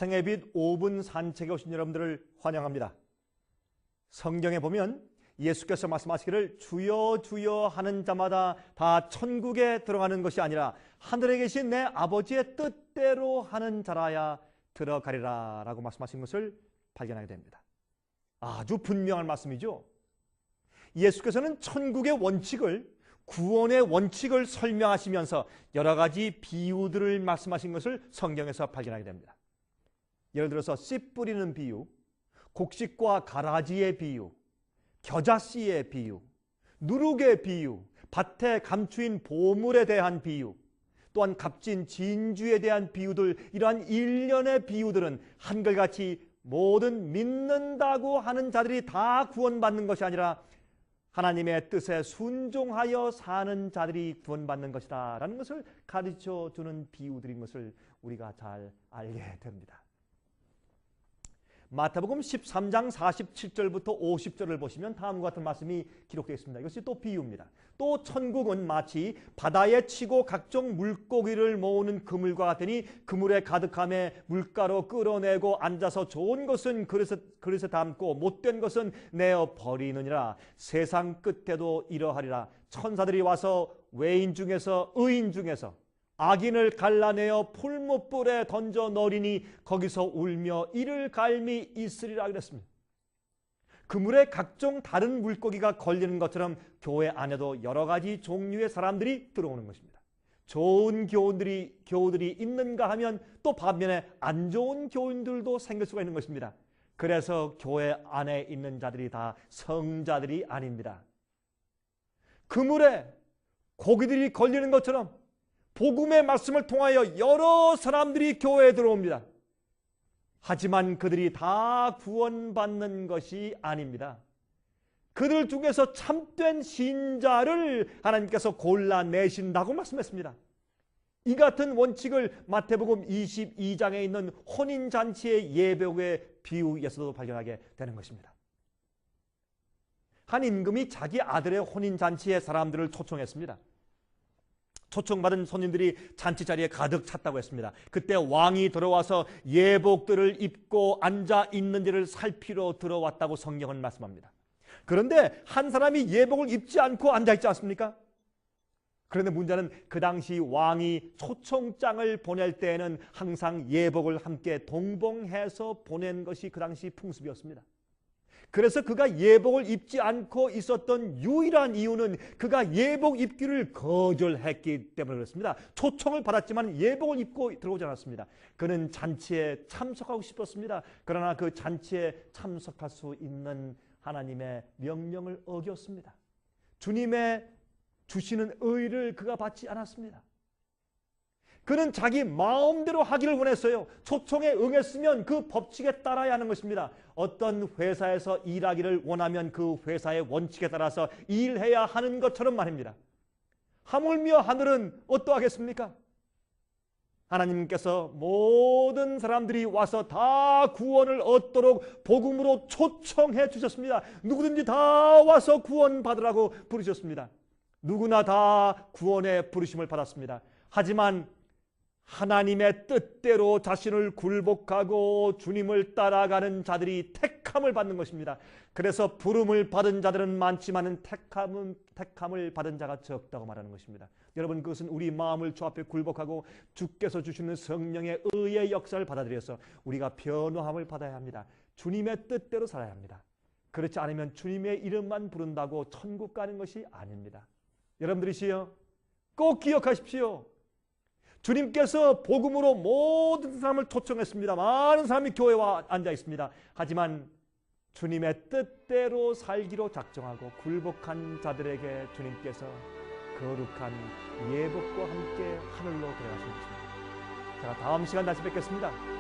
생의 빛 5분 산책에 오신 여러분들을 환영합니다. 성경에 보면 예수께서 말씀하시기를 주여 주여 하는 자마다 다 천국에 들어가는 것이 아니라 하늘에 계신 내 아버지의 뜻대로 하는 자라야 들어가리라 라고 말씀하신 것을 발견하게 됩니다. 아주 분명한 말씀이죠. 예수께서는 천국의 원칙을, 구원의 원칙을 설명하시면서 여러 가지 비유들을 말씀하신 것을 성경에서 발견하게 됩니다. 예를 들어서 씨 뿌리는 비유, 곡식과 가라지의 비유, 겨자씨의 비유, 누룩의 비유, 밭에 감추인 보물에 대한 비유, 또한 값진 진주에 대한 비유들, 이러한 일련의 비유들은 한결같이 모든 믿는다고 하는 자들이 다 구원받는 것이 아니라 하나님의 뜻에 순종하여 사는 자들이 구원받는 것이다 라는 것을 가르쳐주는 비유들인 것을 우리가 잘 알게 됩니다. 마태복음 13장 47절부터 50절을 보시면 다음과 같은 말씀이 기록되어 있습니다. 이것이 또 비유입니다. 또 천국은 마치 바다에 치고 각종 물고기를 모으는 그물과 같으니 그물에 가득함에 물가로 끌어내고 앉아서 좋은 것은 그릇에 담고 못된 것은 내어 버리느니라. 세상 끝에도 이러하리라. 천사들이 와서 외인 중에서 의인 중에서 악인을 갈라내어 풀무불에 던져 넣으리니 거기서 울며 이를 갈미 있으리라 그랬습니다. 그물에 각종 다른 물고기가 걸리는 것처럼 교회 안에도 여러 가지 종류의 사람들이 들어오는 것입니다. 좋은 교우들이 있는가 하면 또 반면에 안 좋은 교인들도 생길 수가 있는 것입니다. 그래서 교회 안에 있는 자들이 다 성자들이 아닙니다. 그물에 고기들이 걸리는 것처럼 복음의 말씀을 통하여 여러 사람들이 교회에 들어옵니다. 하지만 그들이 다 구원받는 것이 아닙니다. 그들 중에서 참된 신자를 하나님께서 골라내신다고 말씀했습니다. 이 같은 원칙을 마태복음 22장에 있는 혼인잔치의 예배의 비유에서도 발견하게 되는 것입니다. 한 임금이 자기 아들의 혼인잔치에 사람들을 초청했습니다. 초청받은 손님들이 잔치 자리에 가득 찼다고 했습니다. 그때 왕이 들어와서 예복들을 입고 앉아 있는지를 살피러 들어왔다고 성경은 말씀합니다. 그런데 한 사람이 예복을 입지 않고 앉아 있지 않습니까? 그런데 문제는 그 당시 왕이 초청장을 보낼 때에는 항상 예복을 함께 동봉해서 보낸 것이 그 당시 풍습이었습니다. 그래서 그가 예복을 입지 않고 있었던 유일한 이유는 그가 예복 입기를 거절했기 때문에 그렇습니다. 초청을 받았지만 예복을 입고 들어오지 않았습니다. 그는 잔치에 참석하고 싶었습니다. 그러나 그 잔치에 참석할 수 있는 하나님의 명령을 어겼습니다. 주님의 주시는 의를 그가 받지 않았습니다. 그는 자기 마음대로 하기를 원했어요. 초청에 응했으면 그 법칙에 따라야 하는 것입니다. 어떤 회사에서 일하기를 원하면 그 회사의 원칙에 따라서 일해야 하는 것처럼 말입니다. 하물며 하늘은 어떠하겠습니까? 하나님께서 모든 사람들이 와서 다 구원을 얻도록 복음으로 초청해 주셨습니다. 누구든지 다 와서 구원 받으라고 부르셨습니다. 누구나 다 구원의 부르심을 받았습니다. 하지만 하나님의 뜻대로 자신을 굴복하고 주님을 따라가는 자들이 택함을 받는 것입니다. 그래서 부름을 받은 자들은 많지만 택함을 받은 자가 적다고 말하는 것입니다. 여러분, 그것은 우리 마음을 주 앞에 굴복하고 주께서 주시는 성령의 의의 역사를 받아들여서 우리가 변화함을 받아야 합니다. 주님의 뜻대로 살아야 합니다. 그렇지 않으면 주님의 이름만 부른다고 천국 가는 것이 아닙니다. 여러분들이시여, 꼭 기억하십시오. 주님께서 복음으로 모든 사람을 초청했습니다. 많은 사람이 교회에 앉아 있습니다. 하지만 주님의 뜻대로 살기로 작정하고 굴복한 자들에게 주님께서 거룩한 예복과 함께 하늘로 데려가신 것입니다. 제가 다음 시간 다시 뵙겠습니다.